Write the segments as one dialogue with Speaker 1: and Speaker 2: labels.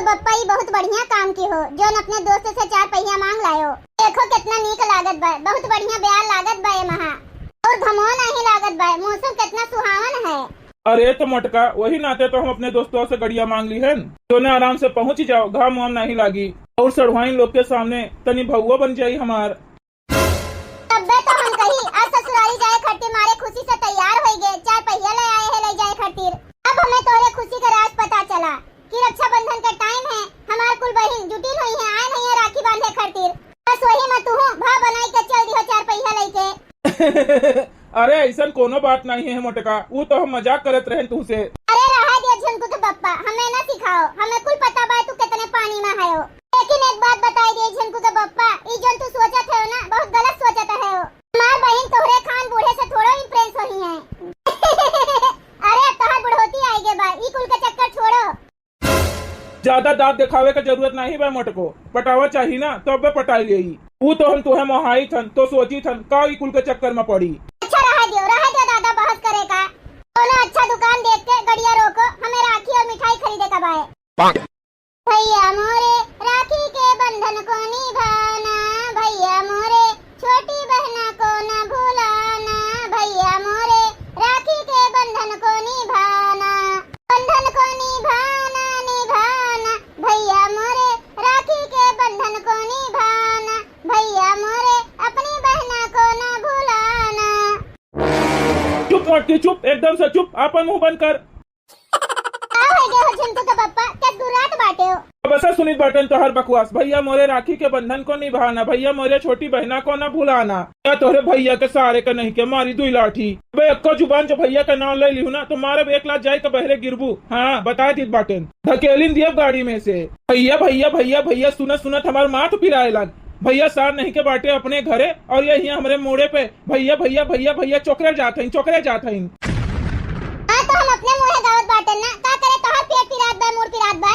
Speaker 1: बप्पा ये बहुत बढ़िया काम की हो जो अपने दोस्त से 4 पहिया मांग लायो। देखो कितना नीक लागत बा, बहुत बढ़िया ब्याह लागत बा ये महा और धमो नहीं लागत बा। मौसम कितना सुहावन है।
Speaker 2: अरे तो मोटका वही नाते तो हम अपने दोस्तों से गड़िया मांग ली है तो ना आराम से पहुंच ही जाओ, घाम वाम नहीं लागी और सड़वाइन लोग के सामने तनी भगुआ बन जाई हमार।
Speaker 1: तब्बे तो हम कही आज ससुराली जाए खट्टी मारे खुशी से तैयार हो गए, 4 पहिया ले आए हैं ले जाए खट्टीर। अब हमें तोरे खुशी का राज पता चला कि रक्षाबंधन का टाइम है, हमार कुल बहन जुटी हुई है, आए नहीं है राखी बांधे खट्टीर। बस वही मत तू भा बनाई के चल दियो 4 पहिया लेके।
Speaker 2: अरे ऐसा कोनो बात नहीं है मोटका, वो तो हम मजाक करत रहे तुझसे।
Speaker 1: अरे रहा दिया झुनकू के बप्पा, हमें ना सिखाओ, हमें कुल पता बा तू कितने पानी में है। लेकिन एक बात बताई दिए झुनकू के बप्पा, ई जोन तू सोचत है ना बहुत गलत सोचत है। हमार बहन तोहरे खान बूढ़े से थोड़ा इम्प्रेस होई है। अरे अब तोहर बुढ़ोती आई गे बा, ई कुल के चक्कर छोड़ो।
Speaker 2: ज्यादा दांत दिखावे का जरूरत नहीं बा मोटको, पटावा चाहिए ना तो अब पटाई ले। वो तो हम तुहे मोहाई थन तो सोची थन का ई कुल के चक्कर में पड़ी।
Speaker 1: अच्छा रहा दियो दादा बहस करे का। दोनों अच्छा दुकान देख के गड़िया रोको, हमें राखी और मिठाई खरीदे का बाय। भैया मोरे राखी के बंधन को निभाना, भैया मोरे छोटी बहना को न भूलाना, भैया मोरे राखी के बंधन को निभाना, बंधन को निभाना निभाना, भैया मोरे राखी के बंधन को निभाना, भैया मोरे अपनी बहना को न भूलाना।
Speaker 2: चुप मोटकी चुप, एकदम से चुप, आपन मुंह बंद कर।
Speaker 1: झुनकू के बप्पा क्या दुरात बाटे हो।
Speaker 2: बस सुनीत बाटन तो हर बकवास, भैया मोरे राखी के बंधन को निभाना, भैया मोरे छोटी बहना को न भुलाना। क्या तोहरे भैया के सारे का नहीं के मारी दुई लाठी। बे एको जुबान जो भैया का नाम ले लियो ना तो मारे 1 लाख जाए के बहरे गिरबू। हाँ बता दी बाटन, धकेलिन दिया गाड़ी में से। भैया भैया भैया भैया सुनत सुनत हमार माथ पिराए लग। भैया सार नहीं के बाटे अपने घरे और ये हमारे मोड़े पे भैया भैया भैया भैया चोकरे जात हईं।
Speaker 1: तो हम अपने मुंह गावत बाटन ना का करे, तोहर पेट पिरात बा मोर पिरात बा।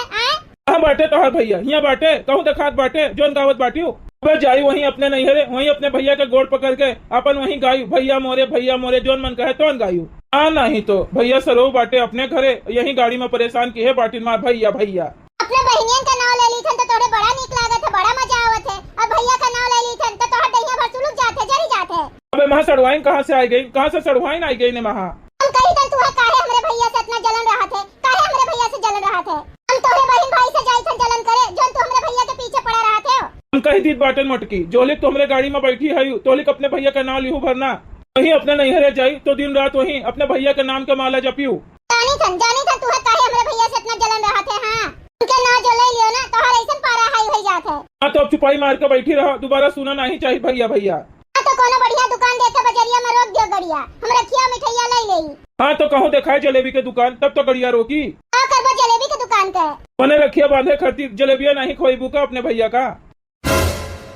Speaker 2: कहाँ बाटे तोहर भैया, यहाँ बाटे कहूँ देखात बाटे जोन गावत बाटी हो। अबे जाई वहीं अपने नहीं हरे, वहीं अपने भैया के गोड़ पकड़ के अपन वहीं गायू भैया मोरे जोन मन कहे तो गायू। नहीं तो भैया सरो बाटे अपने घरे, यही गाड़ी में परेशान की है बाटी मार भैया भैया।
Speaker 1: अपने बहनियन का नाम ले लीथन तो तोरे बड़ा नीक लागत है, बड़ा मजा आवत है। अब भैया का नाम ले लीथन तो तोहर दैया भर सुलुक जात है, जरी जात है।
Speaker 2: अबे महा सड़वाइन कहाँ से आई गई, कहाँ से सड़वाइन आई गई ने महा।
Speaker 1: हम कही तन तू काहे हमरे भैया से इतना जलन रहा थे, काहे हमरे भैया से जलन रहा थे। हम तोहरे बहन भाई से जाई थन जलन करे जोन तू हमरे भैया के पीछे पड़ा रहा थे।
Speaker 2: हम कही थी बाटन मोटकी, जोलिक तुमरे गाड़ी में बैठी है तोलिक अपने भैया का नाम लिहू भरना, वहीं अपने नहीं हरे जाई तो दिन रात वहीं अपने भैया के नाम के माला जपियू।
Speaker 1: जानी थन तू काहे हमरे भैया से इतना जलन रहा थे। हाँ उनके नाम जो ले लियो ना तोहर ऐसन पारा हाई हो जात है।
Speaker 2: हाँ तो अब चुपाई मार के बैठी रहा, दोबारा सुना नहीं चाहिए भैया भैया।
Speaker 1: हाँ तो कोनो बढ़िया दुकान देख के बजरिया में रोक दियो गड़िया, हम रखिया मिठाइया ले लेई।
Speaker 2: हाँ तो कहूँ दिखाए जलेबी के दुकान, तब तो गड़िया रोकी।
Speaker 1: का करबो जलेबी के दुकान के,
Speaker 2: मैंने रखिया बांधे खरती जलेबिया नहीं खोईबू का अपने भैया का।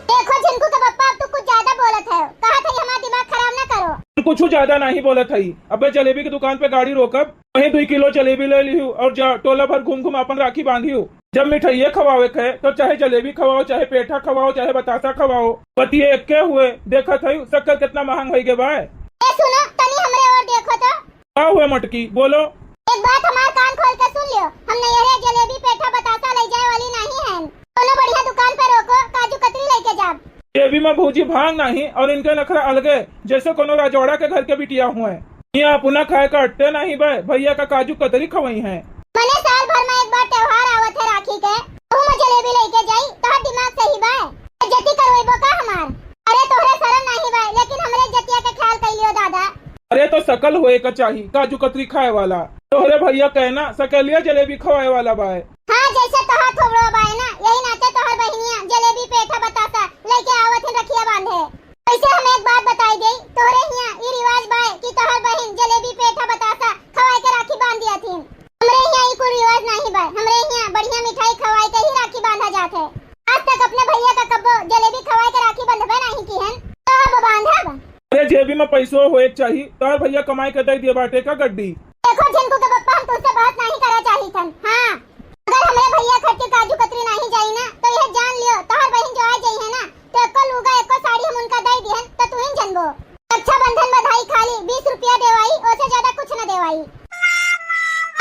Speaker 1: देखो झिनकू के बप्पा अब तू कुछ ज्यादा बोलत है, कहा था हमारा दिमाग खराब ना करो।
Speaker 2: कुछ ज्यादा नहीं बोला था। अबे जलेबी की दुकान पे गाड़ी रोकब, वहीं 2 किलो जलेबी ले लिहू और जा टोला भर घूम घूम अपन राखी बांधियू। जब मिठाइये खवावे के तो चाहे जलेबी खवाओ, चाहे पेठा खवाओ, चाहे बतासा खवाओ, बतिये एक के हुए। देखा था शक्कर कितना महंग हो गए भाई।
Speaker 1: सुनो तनी हमरे और देखो तो
Speaker 2: क्या हुआ मटकी, बोलो।
Speaker 1: एक बात हमार कान खोल के सुन लियो, हम नैहरे जलेबी पेठा बतासा ले जाए वाली नहीं है। दोनों बढ़िया दुकान पे रोको, काजू कतरी लेके जाब।
Speaker 2: जेबी में भूजी भांग नहीं और इनके नखरा अलगे जैसे कोनो राजौड़ा के घर के बिटिया हुए। यहाँ अपना खाए का अट्टे नहीं बे, भैया का काजू कतरी खवाई है।
Speaker 1: मने साल भर में एक बार त्योहार आवत है राखी के, तू में जलेबी लेके जाई तो दिमाग सही बा। इज्जती करवाइबो का हमार। अरे तोहरे शरम नहीं बा, लेकिन हमरे इज्जतिया के ख्याल कइलियो दादा।
Speaker 2: अरे तो सकल होए का चाहिए काजू कतरी खाए वाला, तोहरे भैया कहना सकलिया जलेबी खवाए वाला बाय।
Speaker 1: हाँ जैसे तोहर थोबड़ो बाय ना, यही नाते तोहर बहनिया जलेबी पेठा बतासा लेके आवत है रखिया बांधे। वैसे हम एक बात बताई गई, तोहरे हिया ई रिवाज बाय कि तोहर बहन जलेबी पेठा बतासा खवाए के राखी बांध दिया थी। हमरे हिया ई कोई रिवाज नहीं बाय, हमरे हिया बढ़िया मिठाई खवाए के ही राखी बांधा जात है। आज तक अपने भैया का कब्बो जलेबी खवाए के राखी बंधबे नहीं की हन, तो अब बांधब।
Speaker 2: अरे जेबी में पैसों होए चाहिए, तोहर भैया कमाई के दे दिए बाटे का गड्डी।
Speaker 1: देखो झिनकू के बप्पा हम तुझसे बात नहीं करा चाहिए थन। हाँ अगर हमारे भैया खर्चे काजू कतरी नहीं जाई ना तो यह जान लियो तोहर बहन जो आ जाई है ना तो एको लूगा एको साड़ी हम उनका दे दिहन तो तू ही जनबो। रक्षाबंधन बधाई खाली 20 रुपया देवाई, उससे ज्यादा कुछ न देवाई।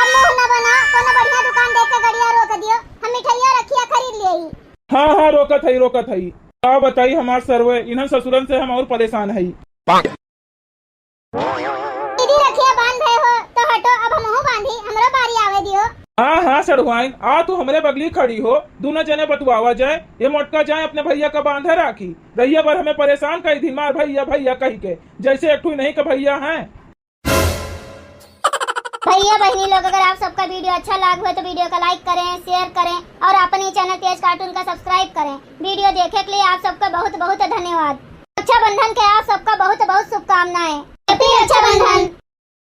Speaker 1: अब मुंह न बना, कोनो बढ़िया दुकान देख के गड़िया रोक दियो, हम मिठाइया
Speaker 2: रोकत हई। क्या बताई हमार सर्वे इन्हन ससुरन से हम और परेशान हई।
Speaker 1: दीदी रखिए बांध भय हो तो हटो, अब हमहू बांधी, हमरो बारी आवे दियो।
Speaker 2: हाँ हाँ सड़ुआइन, आ तू हमरे बगली खड़ी हो, दोनों जने बतुआवा जाए। ये मोटका जाए अपने भैया का बांधे राखी, रैया भर हमें परेशान कर दी मार भैया भैया कही के, जैसे एक नहीं के भैया हैं।
Speaker 1: भैया बहनी लोग, अगर आप सबका वीडियो अच्छा लगा हो तो वीडियो को लाइक करें, शेयर करें और अपने चैनल तेज कार्टून का सब्सक्राइब करें। वीडियो देखने के लिए आप सबका बहुत बहुत धन्यवाद। रक्षाबंधन के आप सबका बहुत बहुत शुभकामनाएं। हैप्पी रक्षाबंधन।